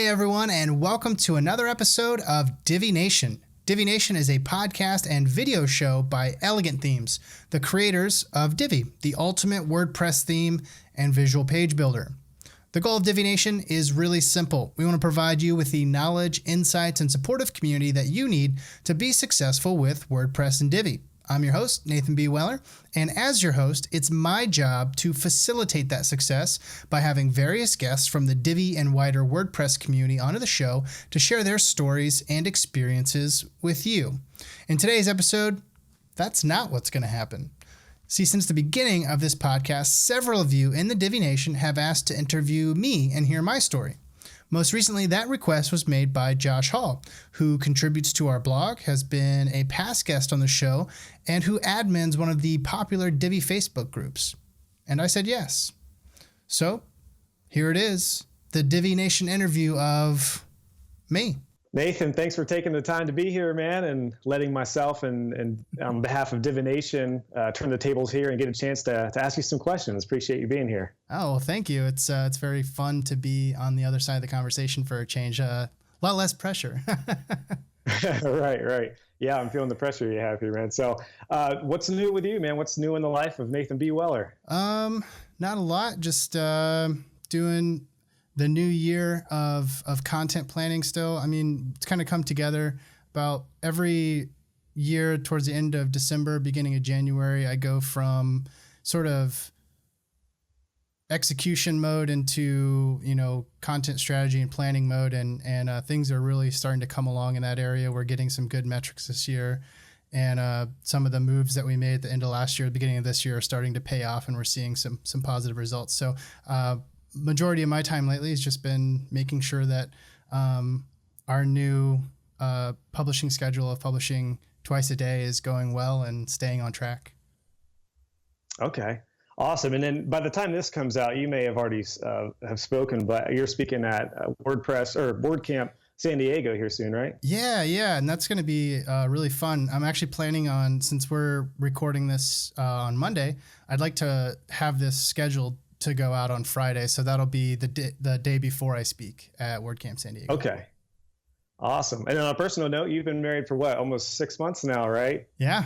Hey everyone, and welcome to another episode of Divi Nation. Divi Nation is a podcast and video show by Elegant Themes, the creators of Divi, the ultimate WordPress theme and visual page builder. The goal of Divi Nation is really simple. We want to provide you with the knowledge, insights, and supportive community that you need to be successful with WordPress and Divi. I'm your host, Nathan B. Weller, and as your host, it's my job to facilitate that success by having various guests from the Divi and wider WordPress community onto the show to share their stories and experiences with you. In today's episode, that's not what's going to happen. See, since the beginning of this podcast, several of you in the Divi Nation have asked to interview me and hear my story. Most recently, that request was made by Josh Hall, who contributes to our blog, has been a past guest on the show, and who admins one of the popular Divi Facebook groups. And I said yes. So here it is, the Divi Nation interview of me. Nathan, thanks for taking the time to be here, man, and letting myself and on behalf of Divi Nation turn the tables here and get a chance to ask you some questions. Appreciate you being here. Oh, well, thank you. It's very fun to be on the other side of the conversation for a change. A lot less pressure. Right. Yeah, I'm feeling the pressure you have here, man. So what's new with you, man? What's new in the life of Nathan B. Weller? Not a lot. Just doing the new year of content planning still. I mean, it's kind of come together about every year towards the end of December, beginning of January. I go from sort of execution mode into, content strategy and planning mode. And things are really starting to come along in that area. We're getting some good metrics this year. And some of the moves that we made at the end of last year, the beginning of this year are starting to pay off, and we're seeing some positive results. So, majority of my time lately has just been making sure that our new publishing schedule of publishing twice a day is going well and staying on track. Okay, awesome. And then by the time this comes out, you may have already have spoken, but you're speaking at WordPress or WordCamp San Diego here soon, right? Yeah. And that's going to be really fun. I'm actually planning on, since we're recording this on Monday, I'd like to have this scheduled to go out on Friday. So that'll be the day before I speak at WordCamp San Diego. Okay. Awesome. And on a personal note, you've been married for what, almost 6 months now, right? Yeah.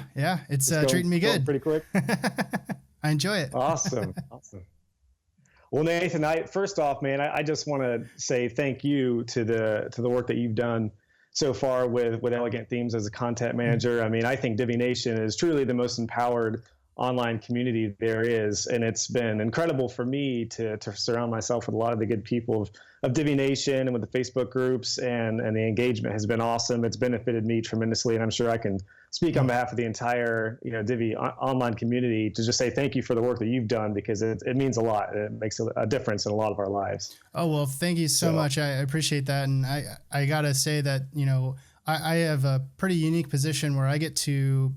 It's treating me good. Pretty quick. I enjoy it. Awesome. Well, Nathan, first off, man, I just want to say thank you to the work that you've done so far with Elegant Themes as a content manager. I mean, I think Divi Nation is truly the most empowered online community there is, and it's been incredible for me to surround myself with a lot of the good people of Divi Nation and with the Facebook groups, and the engagement has been awesome. It's benefited me tremendously, and I'm sure I can speak on behalf of the entire Divi online community to just say thank you for the work that you've done, because it means a lot. It makes a difference in a lot of our lives. Oh, well, thank you so much. I appreciate that, and I gotta say that I have a pretty unique position where I get to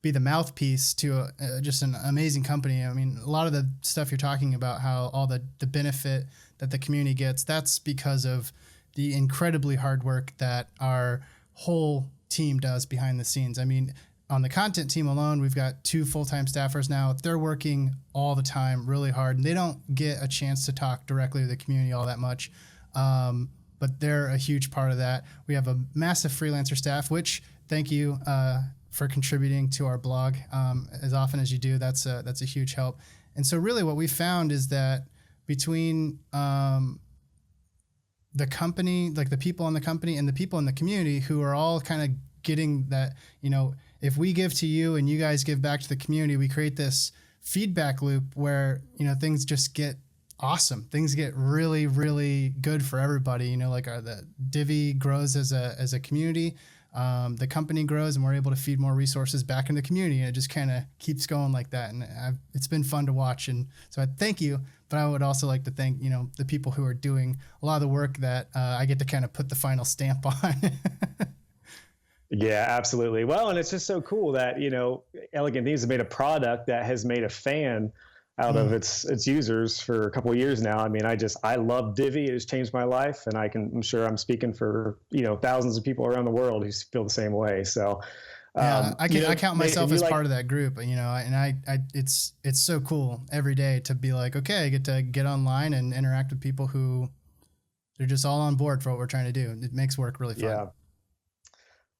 be the mouthpiece to just an amazing company. I mean, a lot of the stuff you're talking about, how all the benefit that the community gets, that's because of the incredibly hard work that our whole team does behind the scenes. I mean, on the content team alone, we've got 2 full-time staffers now. They're working all the time really hard, and they don't get a chance to talk directly to the community all that much. But they're a huge part of that. We have a massive freelancer staff, which thank you for contributing to our blog as often as you do. That's a huge help. And so really what we found is that between the company, like the people in the company and the people in the community who are all kind of getting that, if we give to you and you guys give back to the community, we create this feedback loop where, things just get awesome. Things get really, really good for everybody. The Divi grows as a community. The company grows, and we're able to feed more resources back in the community, and it just kind of keeps going like that. And it's been fun to watch. And so I thank you, but I would also like to thank, the people who are doing a lot of the work that I get to kind of put the final stamp on. Yeah, absolutely. Well, and it's just so cool that, Elegant Themes has made a product that has made a fan out of its users for a couple of years now. I mean, I love Divi. It has changed my life, and I'm sure I'm speaking for, thousands of people around the world who feel the same way. So, I count myself as part of that group, it's so cool every day to be like, okay, I get to get online and interact with people who they're just all on board for what we're trying to do. It makes work really fun. Yeah.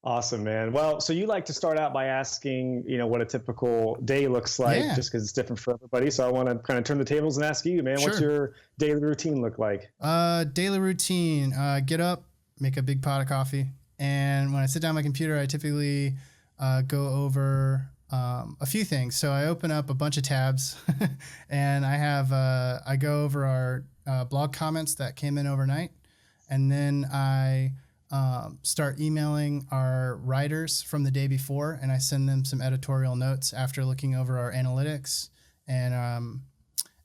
Awesome, man. Well, so you like to start out by asking, what a typical day looks like, just because it's different for everybody. So I want to kind of turn the tables and ask you, man, What's your daily routine look like? Daily routine, get up, make a big pot of coffee. And when I sit down at my computer, I typically go over a few things. So I open up a bunch of tabs and I go over our blog comments that came in overnight. And then I start emailing our writers from the day before, and I send them some editorial notes after looking over our analytics. And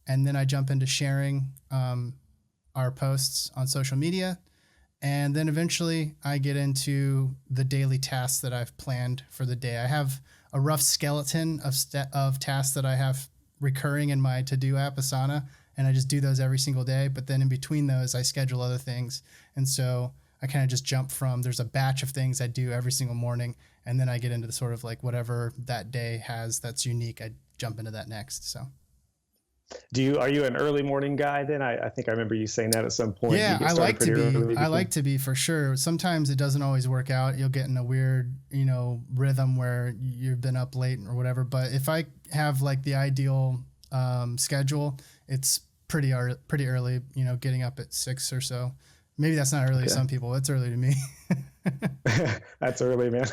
then I jump into sharing our posts on social media. And then eventually I get into the daily tasks that I've planned for the day. I have a rough skeleton of tasks that I have recurring in my to-do app, Asana, and I just do those every single day. But then in between those, I schedule other things. And so I kind of just jump from, there's a batch of things I do every single morning, and then I get into the sort of like whatever that day has that's unique, I jump into that next. So. Are you an early morning guy then? I think I remember you saying that at some point. Yeah, I like to be. I like to be for sure. Sometimes it doesn't always work out. You'll get in a weird, rhythm where you've been up late or whatever. But if I have like the ideal schedule, it's pretty early, getting up at 6 or so. Maybe that's not early to some people. It's early to me. That's early, man.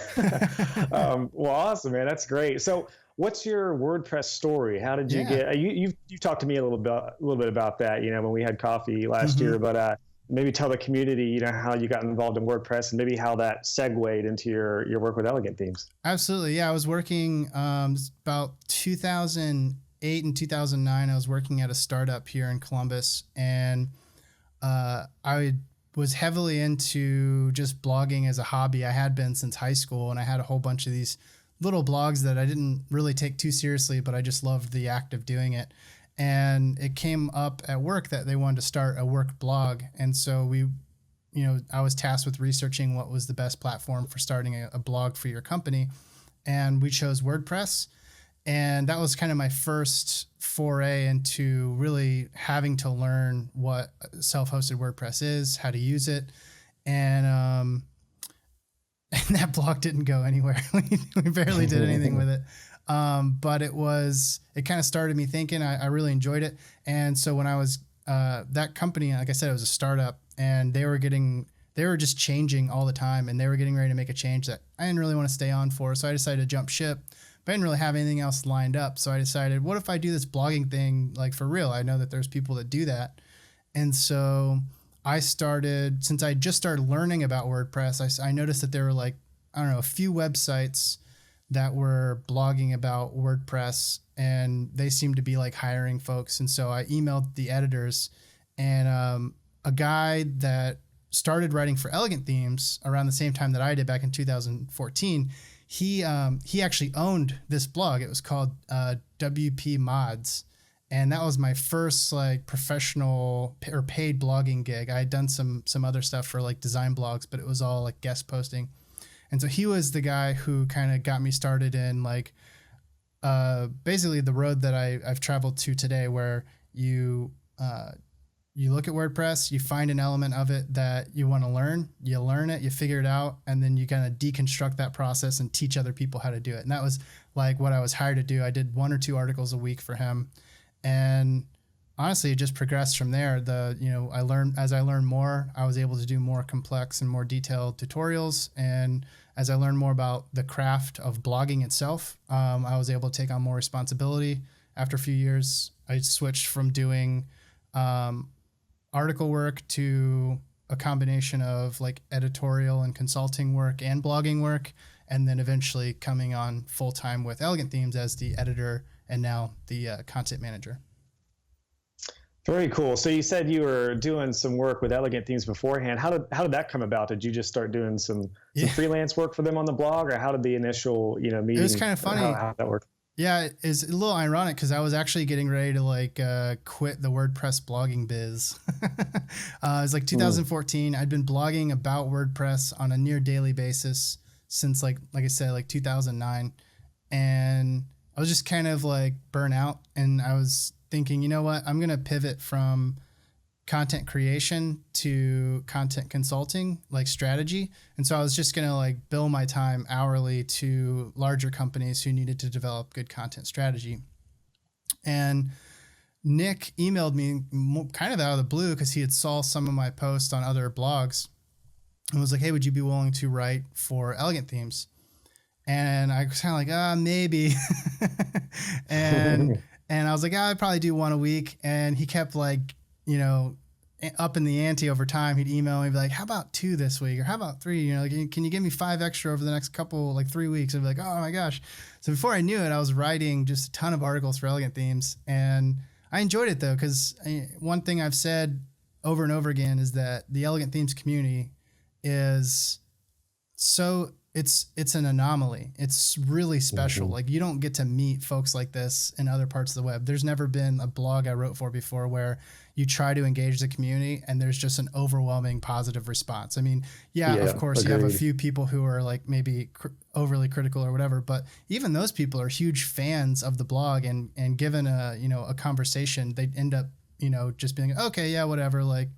Well, awesome, man. That's great. So what's your WordPress story? How did you get, you've talked to me a little bit about that, when we had coffee last year, but maybe tell the community, how you got involved in WordPress and maybe how that segued into your work with Elegant Themes. Absolutely. Yeah. I was working about 2008 and 2009. I was working at a startup here in Columbus, and I was heavily into just blogging as a hobby. I had been since high school, and I had a whole bunch of these little blogs that I didn't really take too seriously, but I just loved the act of doing it. And it came up at work that they wanted to start a work blog. And so I was tasked with researching what was the best platform for starting a blog for your company. And we chose WordPress. And that was kind of my first foray into really having to learn what self-hosted WordPress is, how to use it. And that blog didn't go anywhere. We barely did anything with it. But it kind of started me thinking. I really enjoyed it. And so when I was, that company, like I said, it was a startup, and they were just changing all the time, and they were getting ready to make a change that I didn't really want to stay on for. So I decided to jump ship, but I didn't really have anything else lined up. So I decided, what if I do this blogging thing, like for real? I know that there's people that do that. And so I started, since I just started learning about WordPress, I noticed that there were a few websites that were blogging about WordPress, and they seemed to be hiring folks. And so I emailed the editors, and a guy that started writing for Elegant Themes around the same time that I did back in 2014, he actually owned this blog. It was called WP Mods. And that was my first professional or paid blogging gig. I had done some other stuff for design blogs, but it was all guest posting. And so he was the guy who kind of got me started in basically the road that I've traveled to today, where you look at WordPress, you find an element of it that you want to learn, you learn it, you figure it out, and then you kind of deconstruct that process and teach other people how to do it. And that was what I was hired to do. I did 1 or 2 articles a week for him. And honestly, it just progressed from there. As I learned more, I was able to do more complex and more detailed tutorials. And as I learned more about the craft of blogging itself, I was able to take on more responsibility. After a few years, I switched from doing article work to a combination of editorial and consulting work and blogging work, and then eventually coming on full time with Elegant Themes as the editor and now the content manager. Very cool. So you said you were doing some work with Elegant Themes beforehand. How did that come about? Did you just start doing some freelance work for them on the blog, or how did the initial meeting? It was kind of funny. How that worked? Yeah, it's a little ironic because I was actually getting ready to quit the WordPress blogging biz. It was 2014. I'd been blogging about WordPress on a near daily basis since like I said 2009, and I was just kind of burnt out, and I was thinking, you know what, I'm gonna pivot from content creation to content consulting, like strategy. And so I was just going to like bill my time hourly to larger companies who needed to develop good content strategy. And Nick emailed me kind of out of the blue because he had saw some of my posts on other blogs and was like, hey, would you be willing to write for Elegant Themes? And I was kind of like, maybe. and I was like, I'd probably do one a week. And he kept like, up in the ante over time. He'd email me and be like, how about 2 this week? Or how about 3? Like, can you give me 5 extra over the next couple, like 3 weeks? I'd be like, oh my gosh. So before I knew it, I was writing just a ton of articles for Elegant Themes. And I enjoyed it though, because one thing I've said over and over again is that the Elegant Themes community is it's an anomaly. It's really special. Mm-hmm. Like you don't get to meet folks like this in other parts of the web. There's never been a blog I wrote for before where you try to engage the community and there's just an overwhelming positive response. I mean, of course agreed. You have a few people who are like maybe overly critical or whatever, but even those people are huge fans of the blog and given a conversation, they end up, just being, okay, yeah, whatever. Like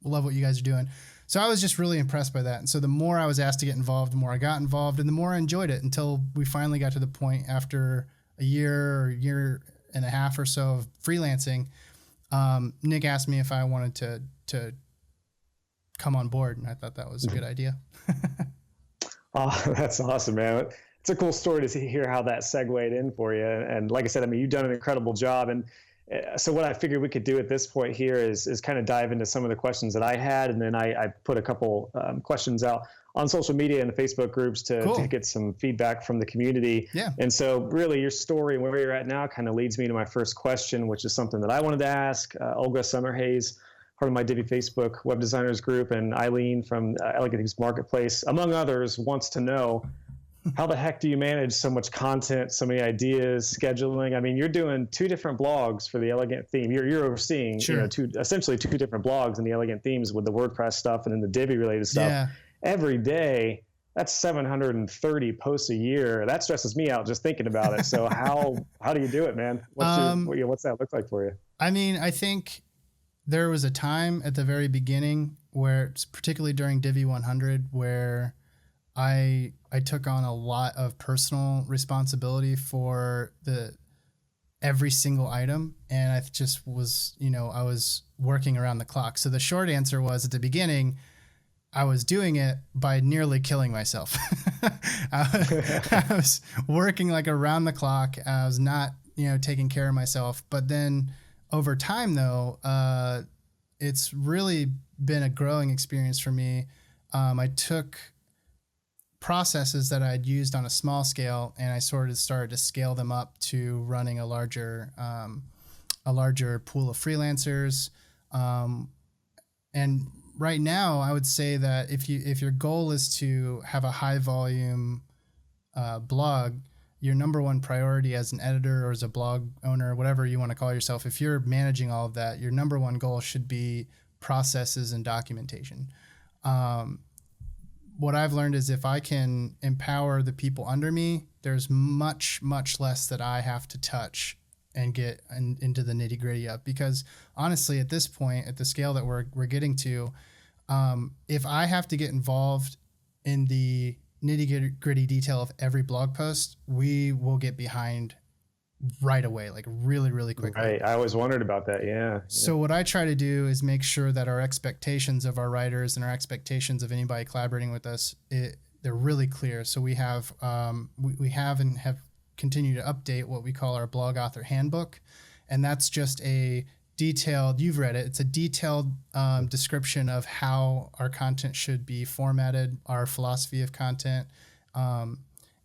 love what you guys are doing. So I was just really impressed by that. And so the more I was asked to get involved, the more I got involved and the more I enjoyed it until we finally got to the point after a year and a half or so of freelancing. Nick asked me if I wanted to come on board, and I thought that was a good idea. Oh, that's awesome, man. It's a cool story to hear how that segued in for you. And like I said, I mean, you've done an incredible job. And so what I figured we could do at this point here is kind of dive into some of the questions that I had. And then I put a couple questions out on social media and the Facebook groups to get some feedback from the community. Yeah. And so really your story and where you're at now kind of leads me to my first question, which is something that I wanted to ask. Olga Summerhays, part of my Divi Facebook web designers group, and Eileen from Elegant Themes Marketplace, among others, wants to know, how the heck do you manage so much content, so many ideas, scheduling? I mean, you're doing 2 different blogs for the Elegant Theme. You're overseeing, essentially 2 different blogs in the Elegant Themes with the WordPress stuff and then the Divi related stuff. Yeah. Every day. That's 730 posts a year. That stresses me out just thinking about it. So how do you do it, man? What's that look like for you? I mean, I think there was a time at the very beginning where, particularly during Divi 100, where I took on a lot of personal responsibility for every single item. And I just was, I was working around the clock. So the short answer was, at the beginning, I was doing it by nearly killing myself. I was working like around the clock. I was not, taking care of myself. But then over time though, it's really been a growing experience for me. I took processes that I'd used on a small scale and I sort of started to scale them up to running a larger pool of freelancers. And right now I would say that if your goal is to have a high volume blog, your number one priority as an editor or as a blog owner, whatever you want to call yourself, if you're managing all of that, your number one goal should be processes and documentation. What I've learned is if I can empower the people under me, there's much, much less that I have to touch and get into the nitty gritty of. Because honestly, at this point, at the scale that we're getting to, if I have to get involved in the nitty gritty detail of every blog post, we will get behind right away, like really, really quickly. Right. I always wondered about that. Yeah. So what I try to do is make sure that our expectations of our writers and our expectations of anybody collaborating with us, they're really clear. So we have continued to update what we call our blog author handbook. And that's just a detailed, you've read it, it's a detailed description of how our content should be formatted, our philosophy of content. And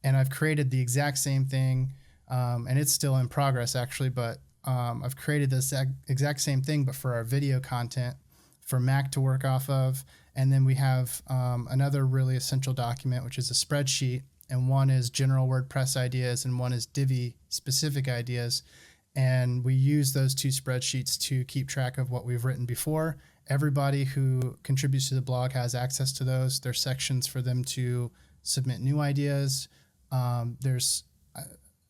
I've created the exact same thing. And it's still in progress actually, but I've created this exact same thing, but for our video content for Mac to work off of. And then we have another really essential document, which is a spreadsheet. And one is general WordPress ideas and one is Divi specific ideas. And we use those 2 spreadsheets to keep track of what we've written before. Everybody who contributes to the blog has access to those. There's sections for them to submit new ideas.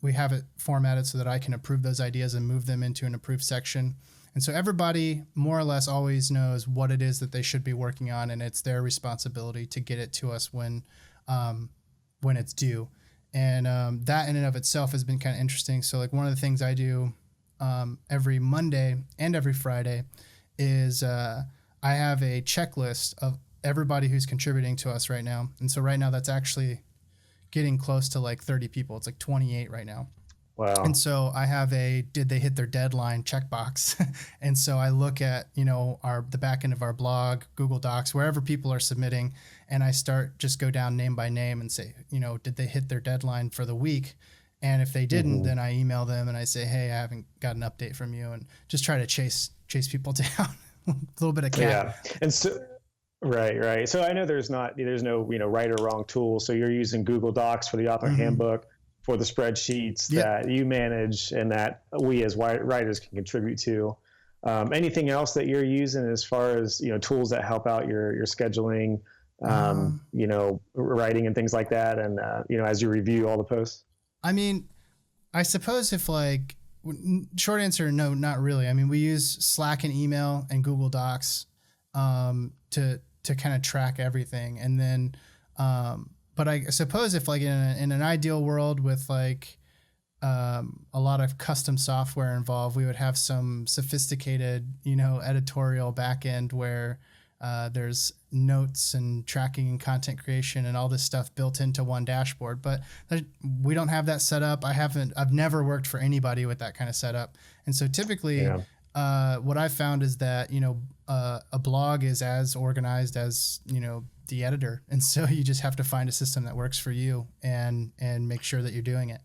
We have it formatted so that I can approve those ideas and move them into an approved section. And so everybody more or less always knows what it is that they should be working on, and it's their responsibility to get it to us when it's due. And that in and of itself has been kind of interesting. So like one of the things I do every Monday and every Friday is I have a checklist of everybody who's contributing to us right now. And so right now that's actually getting close to like 30 people. It's like 28 right now. Wow. And so I have a did they hit their deadline checkbox. And so I look at, the back end of our blog, Google Docs, wherever people are submitting, and I just go down name by name and say, did they hit their deadline for the week? And if they didn't, then I email them and I say, hey, I haven't got an update from you, and just try to chase people down. A little bit of cat. Yeah. And so right. So I know there's no, right or wrong tool. So you're using Google Docs for the author handbook, for the spreadsheets that you manage and that we as writers can contribute to. Anything else that you're using as far as, tools that help out your scheduling, writing and things like that. And, as you review all the posts? I mean, I suppose if short answer, no, not really. I mean, we use Slack and email and Google Docs to kind of track everything. And then, but I suppose if in an ideal world with a lot of custom software involved, we would have some sophisticated, editorial backend where there's notes and tracking and content creation and all this stuff built into one dashboard. But we don't have that set up. I've never worked for anybody with that kind of setup. And so typically what I've found is that, a blog is as organized as, the editor. And so you just have to find a system that works for you and make sure that you're doing it.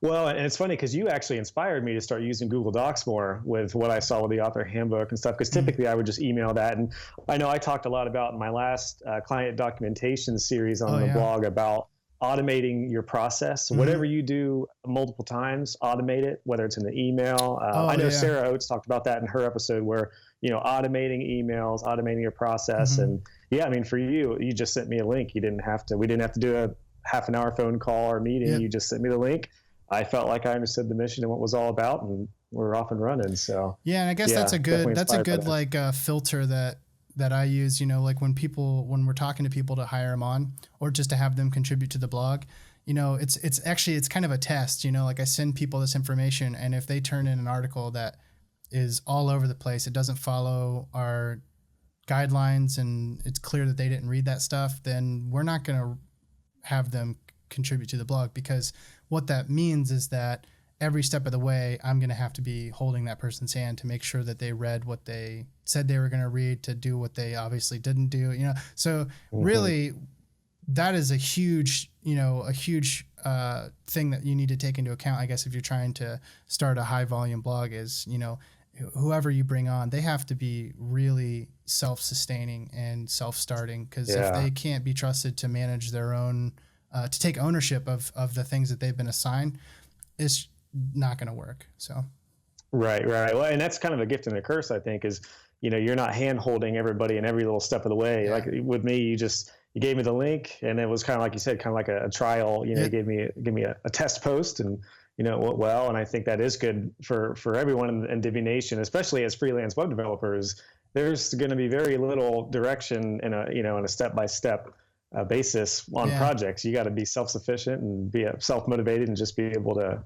Well, and it's funny because you actually inspired me to start using Google Docs more with what I saw with the author handbook and stuff, because typically I would just email that. And I know I talked a lot about in my last client documentation series on the blog about automating your process. Whatever you do multiple times, automate it, whether it's in the email. I know Sarah Oates talked about that in her episode where, automating emails, automating your process. And for you just sent me a link. We didn't have to do a half an hour phone call or meeting. You just sent me the link. I felt like I understood the mission and what it was all about, and we're off and running. So and I guess that's a good filter that I use, when we're talking to people to hire them on or just to have them contribute to the blog, it's kind of a test, I send people this information, and if they turn in an article that is all over the place, it doesn't follow our guidelines, and it's clear that they didn't read that stuff, then we're not going to have them contribute to the blog, because what that means is that every step of the way, I'm going to have to be holding that person's hand to make sure that they read what they said they were going to read, to do what they obviously didn't do, So really, that is a huge thing that you need to take into account, I guess, if you're trying to start a high volume blog is, whoever you bring on, they have to be really self-sustaining and self-starting, because if they can't be trusted to manage their own, to take ownership of the things that they've been assigned, it's not going to work. So. Right. Well, and that's kind of a gift and a curse, I think, is, you're not hand holding everybody in every little step of the way. Yeah. Like with me, you gave me the link, and it was kind of like you said, kind of like a trial, you gave me a test post, and, it went well. And I think that is good for everyone in Divi Nation, especially as freelance web developers. There's going to be very little direction in a step-by-step basis on projects. You got to be self-sufficient and be self-motivated and just be able to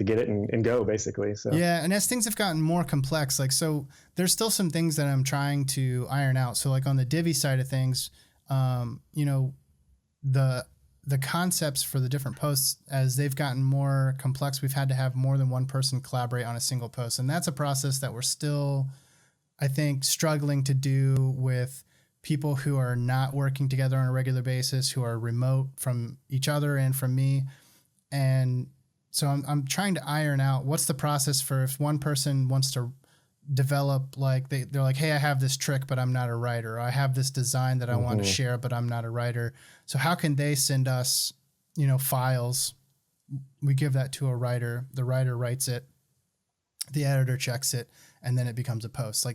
get it and go, basically. So and as things have gotten more complex, so there's still some things that I'm trying to iron out. So on the Divi side of things, the concepts for the different posts, as they've gotten more complex, we've had to have more than one person collaborate on a single post, and that's a process that we're still, I think, struggling to do with people who are not working together on a regular basis, who are remote from each other and from me. And so I'm trying to iron out what's the process for if one person wants to develop, they're like, hey, I have this trick, but I'm not a writer. Or I have this design that I want to share, but I'm not a writer. So how can they send us, files? We give that to a writer. The writer writes it. The editor checks it, and then it becomes a post.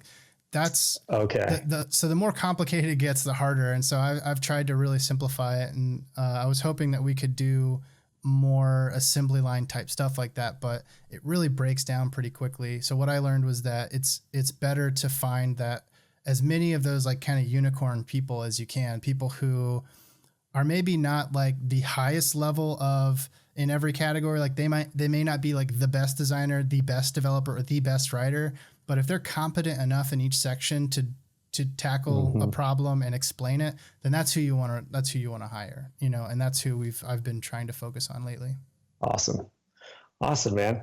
That's okay. So the more complicated it gets, the harder. And so I've tried to really simplify it. And I was hoping that we could do more assembly line type stuff like that, but it really breaks down pretty quickly. So what I learned was that it's better to find that as many of those like kind of unicorn people as you can, people who are maybe not like the highest level of in every category. Like they may not be like the best designer, the best developer, or the best writer, but if they're competent enough in each section to tackle a problem and explain it, then that's who you want to hire, you know, and that's who I've been trying to focus on lately. Awesome, man.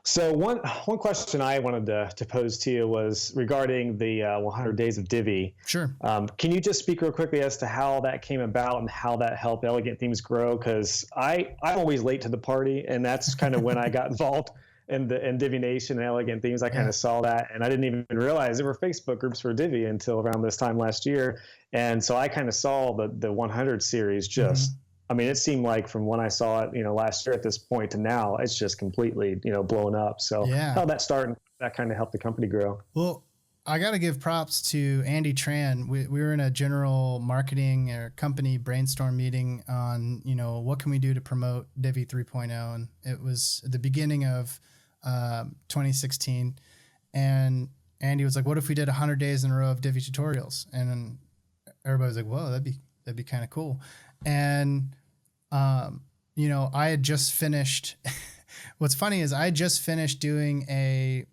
So one question I wanted to pose to you was regarding the 100 Days of Divi. Sure. Can you just speak real quickly as to how that came about and how that helped Elegant Themes grow? Because I'm always late to the party, and that's kind of when I got involved in Divi Nation and Elegant Themes. I kind of saw that, and I didn't even realize there were Facebook groups for Divi until around this time last year. And so I kind of saw the 100 series just. I mean, it seemed like from when I saw it, you know, last year at this point to now, it's just completely, you know, blown up. So how that started, that kind of helped the company grow. Well, I got to give props to Andy Tran. We were in a general marketing or company brainstorm meeting on, you know, what can we do to promote Divi 3.0? And it was at the beginning of 2016. And Andy was like, what if we did 100 days in a row of Divi tutorials? And then everybody was like, whoa, that'd be kind of cool. And, you know, I had just finished, what's funny is I had just finished doing an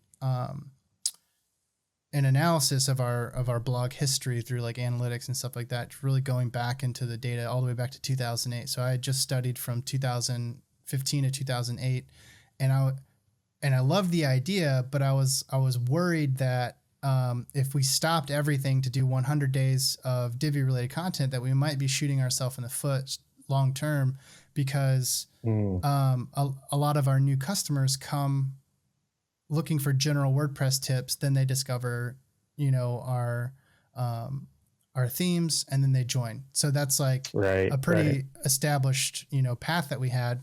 analysis of our blog history through like analytics and stuff like that, really going back into the data all the way back to 2008. So I had just studied from 2015 to 2008, and I loved the idea, but I was worried that if we stopped everything to do 100 days of Divi related content, that we might be shooting ourselves in the foot long term, because a lot of our new customers come looking for general WordPress tips. Then they discover, you know, our themes, and then they join. So that's like a pretty established, you know, path that we had.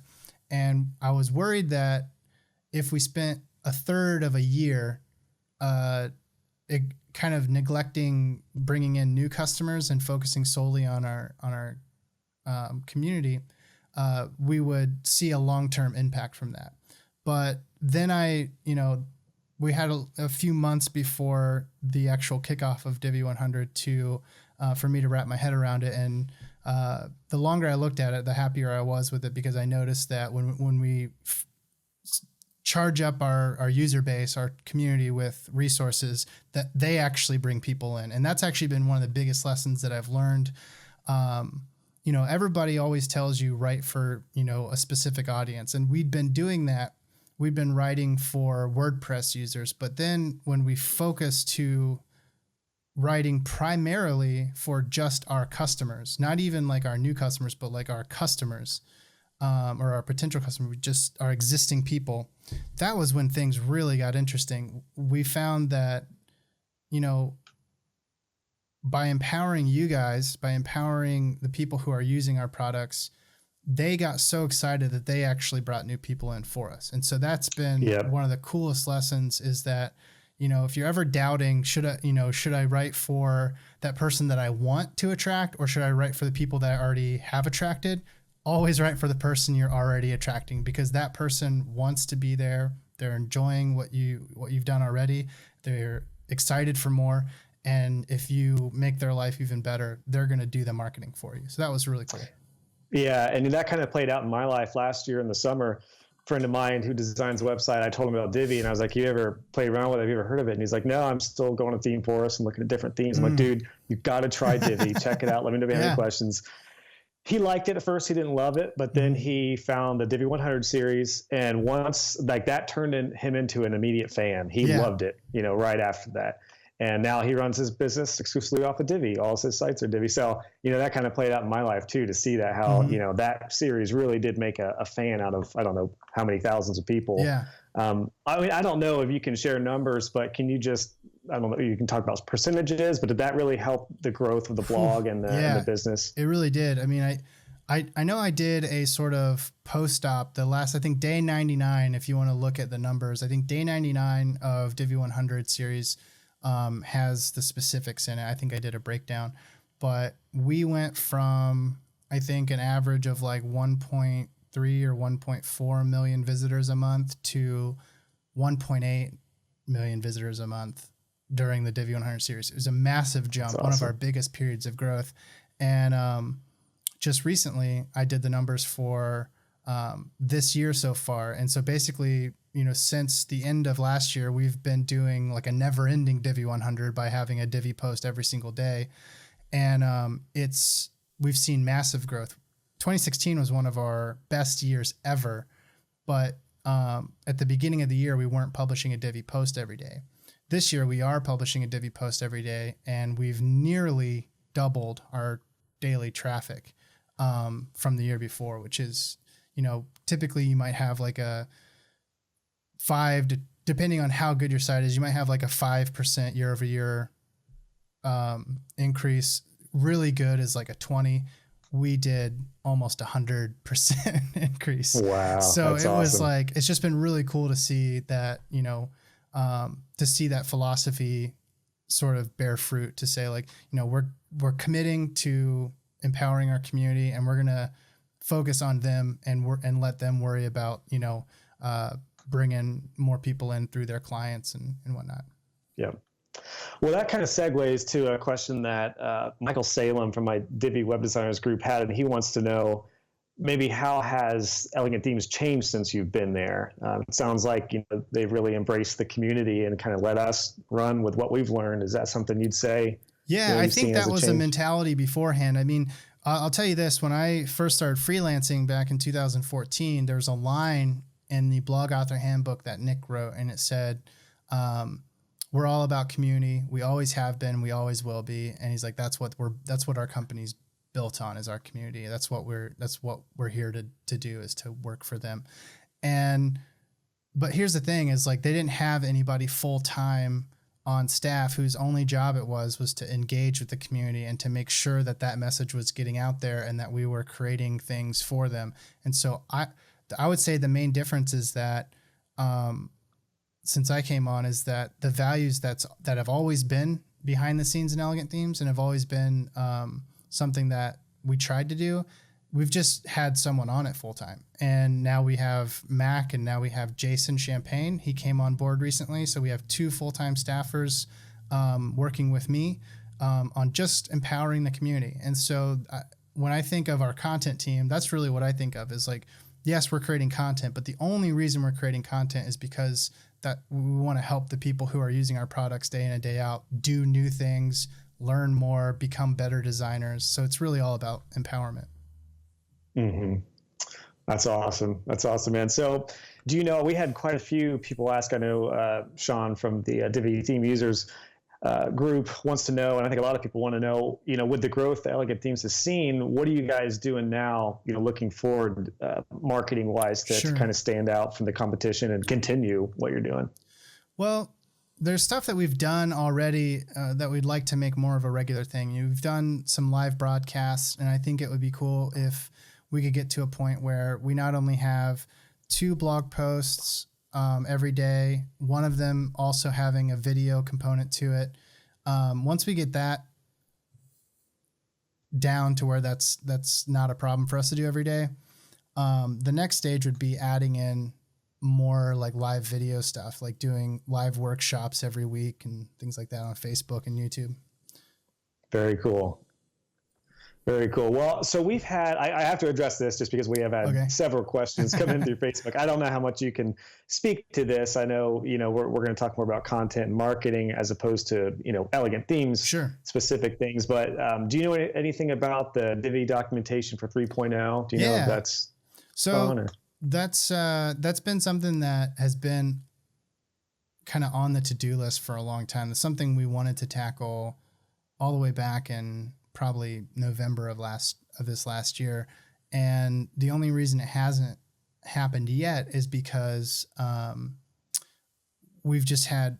And I was worried that if we spent a third of a year, kind of neglecting bringing in new customers and focusing solely on our community, we would see a long-term impact from that. But then we had a few months before the actual kickoff of Divi 100 for me to wrap my head around it. And the longer I looked at it, the happier I was with it, because I noticed that when we charge up our user base, our community with resources, that they actually bring people in. And that's actually been one of the biggest lessons that I've learned. You know, everybody always tells you write for, you know, a specific audience. And we'd been doing that. We'd been writing for WordPress users. But then when we focused to writing primarily for just our customers, not even like our new customers, but like our customers, or our potential customers, just our existing people, that was when things really got interesting. We found that, you know, by empowering you guys, by empowering the people who are using our products, they got so excited that they actually brought new people in for us. And so that's been one of the coolest lessons, is that, you know, if you're ever doubting, should I write for that person that I want to attract, or should I write for the people that I already have attracted? Always write for the person you're already attracting, because that person wants to be there. They're enjoying what you've done already. They're excited for more. And if you make their life even better, they're going to do the marketing for you. So that was really cool. Yeah. And that kind of played out in my life last year in the summer. A friend of mine who designs a website, I told him about Divi, and I was like, you ever played around with it? Have you ever heard of it? And he's like, no, I'm still going to Theme Forest and looking at different themes. I'm like, dude, you've got to try Divi. Check it out. Let me know if you have any questions. He liked it at first. He didn't love it, but then he found the Divi 100 series, and once like that turned him into an immediate fan. He loved it, you know, right after that. And now he runs his business exclusively off of Divi. All his sites are Divi. So, you know, that kind of played out in my life too, to see that how, you know, that series really did make a fan out of, I don't know how many thousands of people. Yeah. I mean, I don't know if you can share numbers, but can you just, I don't know, you can talk about percentages, but did that really help the growth of the blog and the business? It really did. I mean, I know I did a sort of post-op the last, I think day 99, if you want to look at the numbers, I think day 99 of Divi 100 series has the specifics in it. I think I did a breakdown, but we went from, I think, an average of like 1.2 or 1.4 million visitors a month to 1.8 million visitors a month during the Divi 100 series. It was a massive jump, That's one of awesome. our biggest periods of growth. And just recently, I did the numbers for this year so far. And so basically, since the end of last year, we've been doing like a never-ending Divi 100 by having a Divi post every single day. And we've seen massive growth. 2016 was one of our best years ever, but at the beginning of the year, we weren't publishing a Divi post every day. This year, we are publishing a Divi post every day, and we've nearly doubled our daily traffic from the year before, which is, typically you might have like a depending on how good your site is, you might have like a 5% year over year increase. Really good is like a 20. We did almost 100% increase. Wow. So that's it was awesome. like, it's just been really cool to see that, to see that philosophy sort of bear fruit, to say like, we're committing to empowering our community, and we're going to focus on them and let them worry about, bringing more people in through their clients and whatnot. Yeah. Well, that kind of segues to a question that Michael Salem from my Divi Web Designers group had, and he wants to know maybe how has Elegant Themes changed since you've been there? It sounds like they've really embraced the community and kind of let us run with what we've learned. Is that something you'd say? Yeah, I think that was a change? mentality beforehand. I mean, I'll tell you this, when I first started freelancing back in 2014, there was a line in the blog author handbook that Nick wrote, and it said, we're all about community. We always have been, we always will be. And he's like, that's what our company's built on, is our community. That's what we're here to do, is to work for them. But here's the thing, is like, they didn't have anybody full time on staff whose only job it was to engage with the community and to make sure that message was getting out there and that we were creating things for them. And so I would say the main difference is that, since I came on, is that the values that have always been behind the scenes in Elegant Themes and have always been something that we tried to do, we've just had someone on it full time. And now we have Mac, and now we have Jason Champagne. He came on board recently. So we have 2 full-time staffers working with me on just empowering the community. And so when I think of our content team, that's really what I think of, is like, yes, we're creating content, but the only reason we're creating content is because that we want to help the people who are using our products day in and day out do new things, learn more, become better designers. So it's really all about empowerment. Mm-hmm. That's awesome. That's awesome, man. So we had quite a few people ask, I know Sean from the Divi Theme Users group wants to know, and I think a lot of people want to know, with the growth that Elegant Themes has seen, what are you guys doing now, looking forward marketing wise to kind of stand out from the competition and continue what you're doing? Well, there's stuff that we've done already that we'd like to make more of a regular thing. We've done some live broadcasts, and I think it would be cool if we could get to a point where we not only have 2 blog posts every day, one of them also having a video component to it. Once we get that down to where that's not a problem for us to do every day, the next stage would be adding in more like live video stuff, like doing live workshops every week and things like that on Facebook and YouTube. Very cool. Very cool. Well, so we've had, I have to address this just because we have had several questions come in through Facebook. I don't know how much you can speak to this. I know, we're going to talk more about content and marketing as opposed to, Elegant Themes, specific things. But do you know anything about the Divi documentation for 3.0? Do you know if that's on? That's been something that has been kind of on the to-do list for a long time. It's something we wanted to tackle all the way back in probably November of this last year. And the only reason it hasn't happened yet is because we've just had,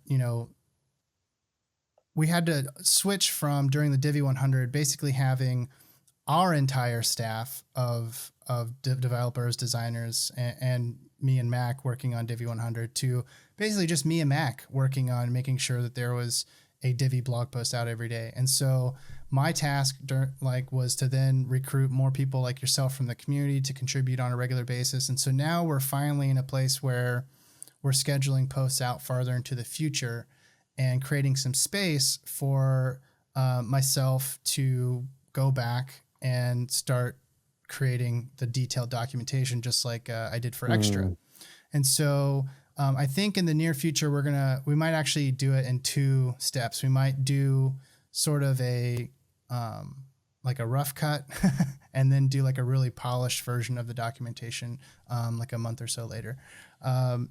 we had to switch from, during the Divi 100, basically having our entire staff of developers, designers, and me and Mac working on Divi 100 to basically just me and Mac working on making sure that there was a Divi blog post out every day. And so my task was to then recruit more people like yourself from the community to contribute on a regular basis. And so now we're finally in a place where we're scheduling posts out farther into the future and creating some space for myself to go back and start creating the detailed documentation, just like I did for Extra. And so I think in the near future, we might actually do it in 2 steps. We might do sort of like a rough cut and then do like a really polished version of the documentation like a month or so later.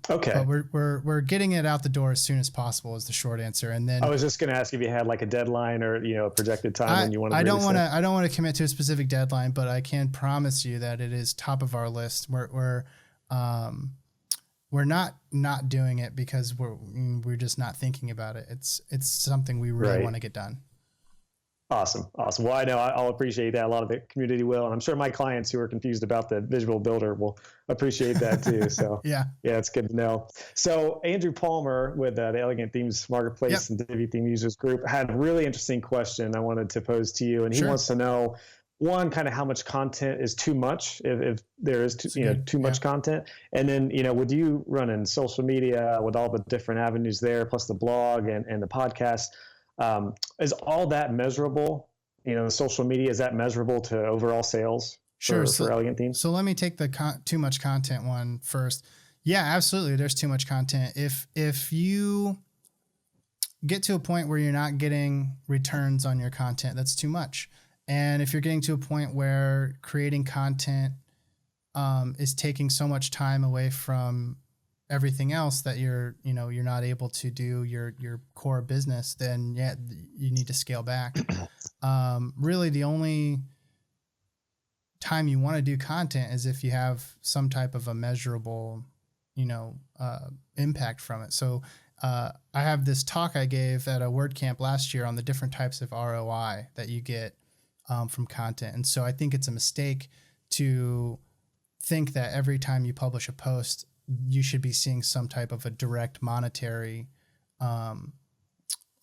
Okay. But we're getting it out the door as soon as possible is the short answer. And then I was just going to ask if you had like a dedeadline or, a projected time when you want to. I don't want to commit to a specific deadline, but I can promise you that it is top of our list. We're not doing it because we're just not thinking about it. It's something we really want to get done. Awesome. Well, I know I'll appreciate that. A lot of the community will, and I'm sure my clients who are confused about the visual builder will appreciate that too. So yeah, it's good to know. So Andrew Palmer with the Elegant Themes Marketplace and Divi Theme Users Group had a really interesting question I wanted to pose to you, and he wants to know, one, kind of how much content is too much, if there is too much content, and then with you running social media with all the different avenues there, plus the blog and the podcast. Is all that measurable? The social media, is that measurable to overall sales for Elegant Themes? So let me take the too much content one first. Yeah, absolutely. There's too much content. If you get to a point where you're not getting returns on your content, that's too much. And if you're getting to a point where creating content is taking so much time away from everything else that you're not able to do your core business, then you need to scale back. Really the only time you want to do content is if you have some type of a measurable, impact from it. So I have this talk I gave at a WordCamp last year on the different types of ROI that you get from content. And so I think it's a mistake to think that every time you publish a post, you should be seeing some type of a direct monetary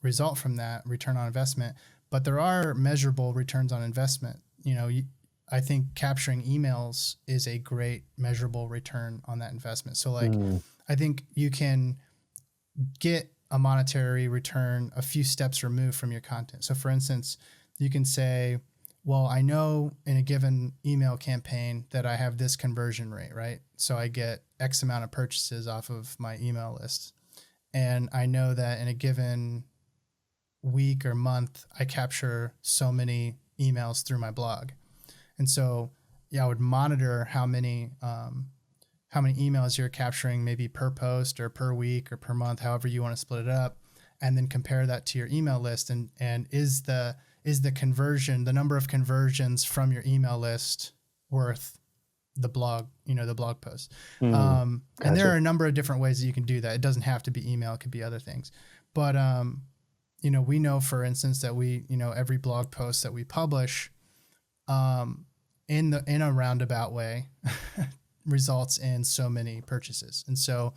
result from that, return on investment. But there are measurable returns on investment. I think capturing emails is a great measurable return on that investment. So I think you can get a monetary return a few steps removed from your content. So for instance, you can say, well, I know in a given email campaign that I have this conversion rate, right? So I get X amount of purchases off of my email list. And I know that in a given week or month, I capture so many emails through my blog. And so, I would monitor how many emails you're capturing, maybe per post or per week or per month, however you want to split it up, and then compare that to your email list. And is the conversion, the number of conversions from your email list worth the blog, the blog post? And there are a number of different ways that you can do that. It doesn't have to be email. It could be other things. But, we know, for instance, that every blog post that we publish in a roundabout way results in so many purchases. And so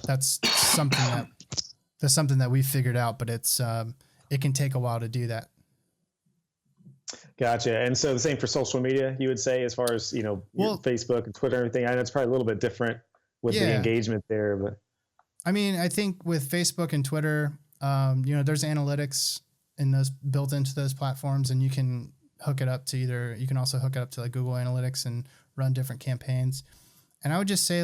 that's something that we figured out, but it can take a while to do that. Gotcha. And so the same for social media, you would say, as far as, your Facebook and Twitter and everything. I know it's probably a little bit different with the engagement there, but I mean, I think with Facebook and Twitter, there's analytics in those built into those platforms, and you can hook it up to you can also hook it up to like Google Analytics and run different campaigns. And I would just say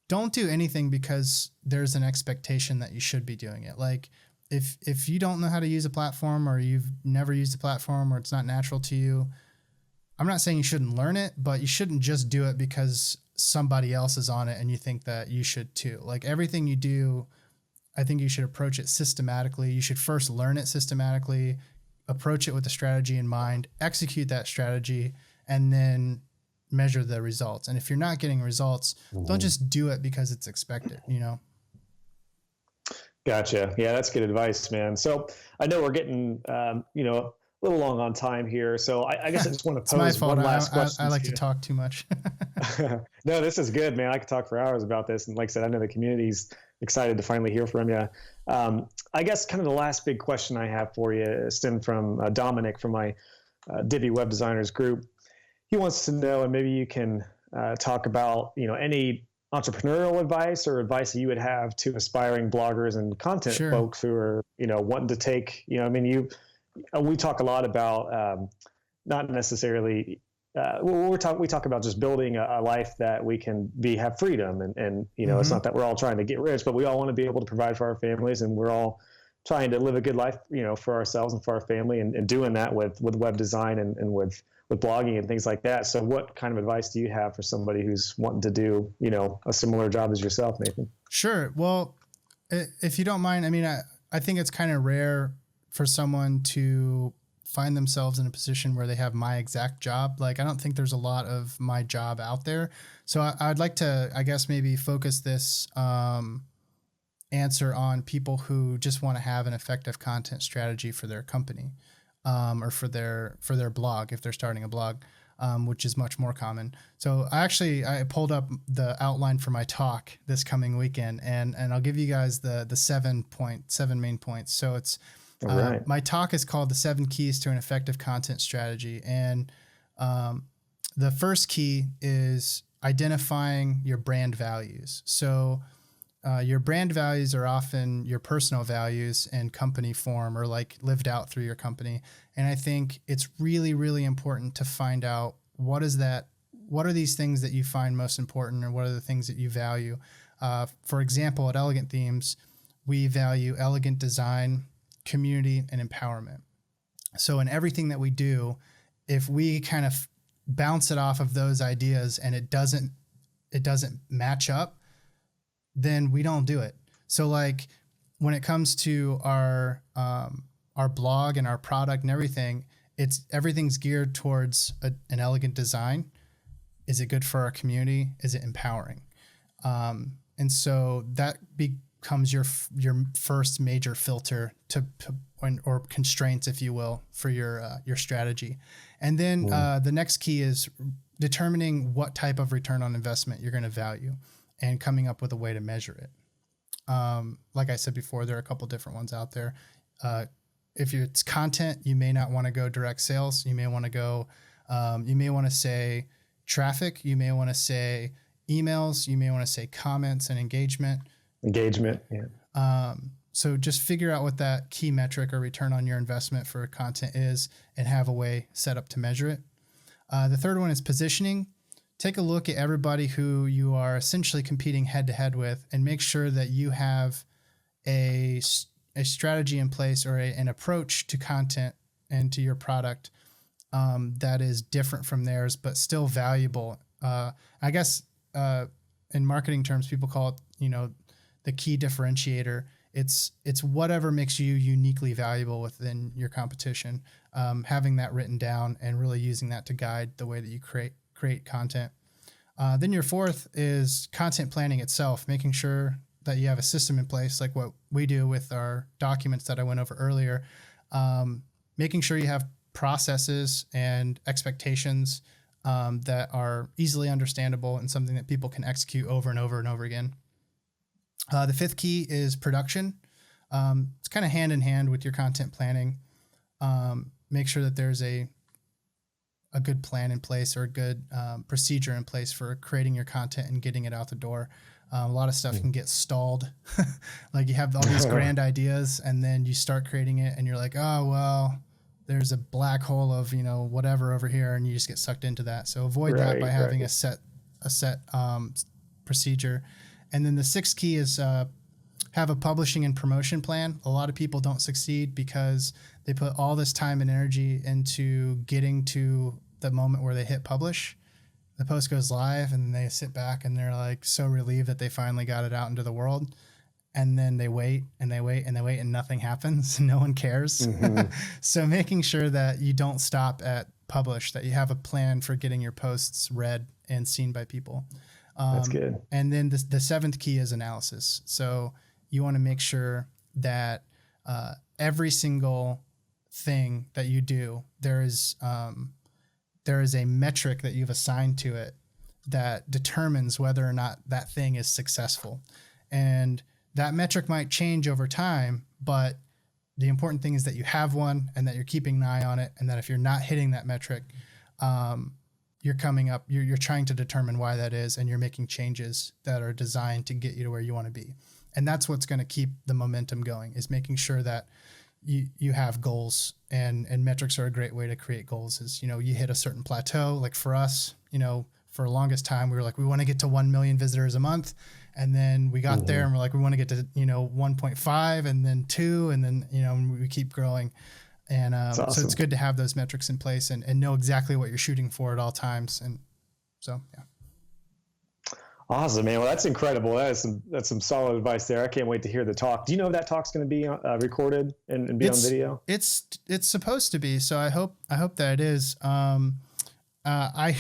don't do anything because there's an expectation that you should be doing it. Like if you don't know how to use a platform, or you've never used a platform, or it's not natural to you, I'm not saying you shouldn't learn it, but you shouldn't just do it because somebody else is on it and you think that you should too. Like everything you do, I think you should approach it systematically. You should first learn it systematically, approach it with a strategy in mind, execute that strategy, and then measure the results. And if you're not getting results, don't just do it because it's expected, Gotcha. Yeah, that's good advice, man. So I know we're getting, a little long on time here. So I guess I just want to pose one last question. I like to talk too much. No, this is good, man. I could talk for hours about this. And like I said, I know the community's excited to finally hear from you. I guess kind of the last big question I have for you stemmed from Dominic from my Divi web designers group. He wants to know, and maybe you can talk about, any entrepreneurial advice or advice that you would have to aspiring bloggers and content folks who are, wanting to take, we talk a lot about not necessarily, we talk about just building a life that we can have freedom and it's not that we're all trying to get rich, but we all want to be able to provide for our families, and we're all trying to live a good life, for ourselves and for our family, and doing that with web design and with blogging and things like that. So what kind of advice do you have for somebody who's wanting to do, a similar job as yourself, Nathan? Sure. Well, if you don't mind, I mean, I think it's kind of rare for someone to find themselves in a position where they have my exact job. Like, I don't think there's a lot of my job out there. So I'd like to, I guess, maybe focus this answer on people who just want to have an effective content strategy for their company, or for their blog, if they're starting a blog, which is much more common. So I pulled up the outline for my talk this coming weekend, and I'll give you guys the 7 main points. So it's, right. My talk is called The 7 Keys to an Effective Content Strategy. And the first key is identifying your brand values. So your brand values are often your personal values in company form, or like lived out through your company. And I think it's really, really important to find out what are these things that you find most important, or what are the things that you value. For example, at Elegant Themes, we value elegant design, community, and empowerment. So in everything that we do, if we kind of bounce it off of those ideas and it doesn't match up, then we don't do it. So like when it comes to our blog and our product and everything, everything's geared towards an elegant design. Is it good for our community? Is it empowering? And so that becomes your first major filter or constraints, if you will, for your strategy. And then the next key is determining what type of return on investment you're going to value, and coming up with a way to measure it. Like I said before, there are a couple different ones out there. If it's content, you may not want to go direct sales. You may want to go, you may want to say traffic. You may want to say emails. You may want to say comments and engagement. Yeah. So just figure out what that key metric or return on your investment for content is, and have a way set up to measure it. The third one is positioning. Take a look at everybody who you are essentially competing head to head with, and make sure that you have a strategy in place, or an approach to content and to your product that is different from theirs, but still valuable. I guess in marketing terms, people call it, the key differentiator. It's whatever makes you uniquely valuable within your competition. Having that written down and really using that to guide the way that you create content. Then your fourth is content planning itself, making sure that you have a system in place, like what we do with our documents that I went over earlier. Making sure you have processes and expectations that are easily understandable and something that people can execute over and over and over again. The fifth key is production. It's kind of hand in hand with your content planning. Make sure that there's a good plan in place, or a good procedure in place for creating your content and getting it out the door. A lot of stuff can get stalled. Like you have all these grand ideas, and then you start creating it and you're like, oh, well, there's a black hole of, whatever over here, and you just get sucked into that. So avoid that by having a set procedure. And then the sixth key is have a publishing and promotion plan. A lot of people don't succeed because they put all this time and energy into getting to the moment where they hit publish. The post goes live and they sit back and they're like so relieved that they finally got it out into the world. And then they wait and they wait and they wait and nothing happens. No one cares. Mm-hmm. So making sure that you don't stop at publish, that you have a plan for getting your posts read and seen by people. That's good. And then the seventh key is analysis. So you want to make sure that every single thing that you do, there is a metric that you've assigned to it that determines whether or not that thing is successful. And that metric might change over time, but the important thing is that you have one and that you're keeping an eye on it. And that if you're not hitting that metric, you're trying to determine why that is, and you're making changes that are designed to get you to where you want to be. And that's what's going to keep the momentum going, is making sure that you have goals, and metrics are a great way to create goals. Is, you hit a certain plateau. Like for us, for the longest time, we were like, we want to get to 1 million visitors a month. And then we got there and we're like, we want to get to, 1.5 and then 2. And then, we keep growing. And awesome. So it's good to have those metrics in place and know exactly what you're shooting for at all times. And so, yeah. Awesome, man. Well, that's incredible. That's some solid advice there. I can't wait to hear the talk. Do you know if that talk's going to be recorded and be on video? It's supposed to be. So I hope that it is. I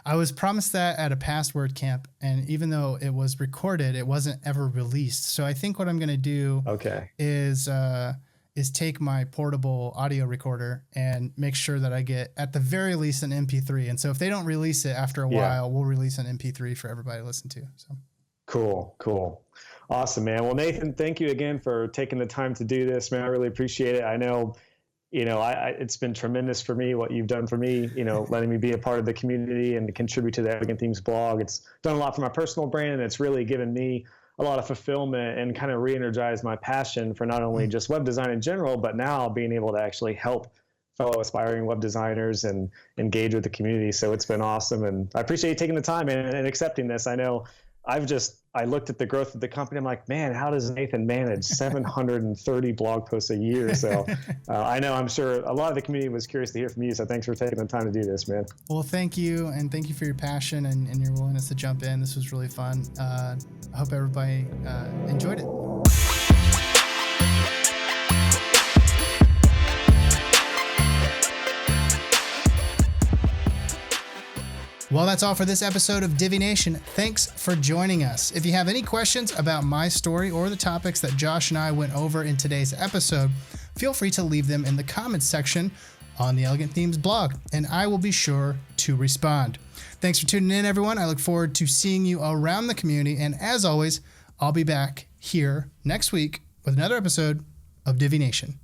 was promised that at a past WordCamp, and even though it was recorded, it wasn't ever released. So I think what I'm going to do is take my portable audio recorder and make sure that I get at the very least an MP3. And so if they don't release it after a while, we'll release an MP3 for everybody to listen to. So cool. Awesome, man. Well, Nathan, thank you again for taking the time to do this, man. I really appreciate it. I know, it's been tremendous for me, what you've done for me, letting me be a part of the community and to contribute to the Elegant Themes blog. It's done a lot for my personal brand, and it's really given me a lot of fulfillment and kind of re-energized my passion for not only just web design in general, but now being able to actually help fellow aspiring web designers and engage with the community. So it's been awesome. And I appreciate you taking the time and accepting this. I know I looked at the growth of the company. I'm like, man, how does Nathan manage 730 blog posts a year? So I'm sure a lot of the community was curious to hear from you. So thanks for taking the time to do this, man. Well, thank you. And thank you for your passion and your willingness to jump in. This was really fun. I hope everybody enjoyed it. Well, that's all for this episode of Divi Nation. Thanks for joining us. If you have any questions about my story or the topics that Josh and I went over in today's episode, feel free to leave them in the comments section on the Elegant Themes blog, and I will be sure to respond. Thanks for tuning in, everyone. I look forward to seeing you around the community, and as always, I'll be back here next week with another episode of Divi Nation.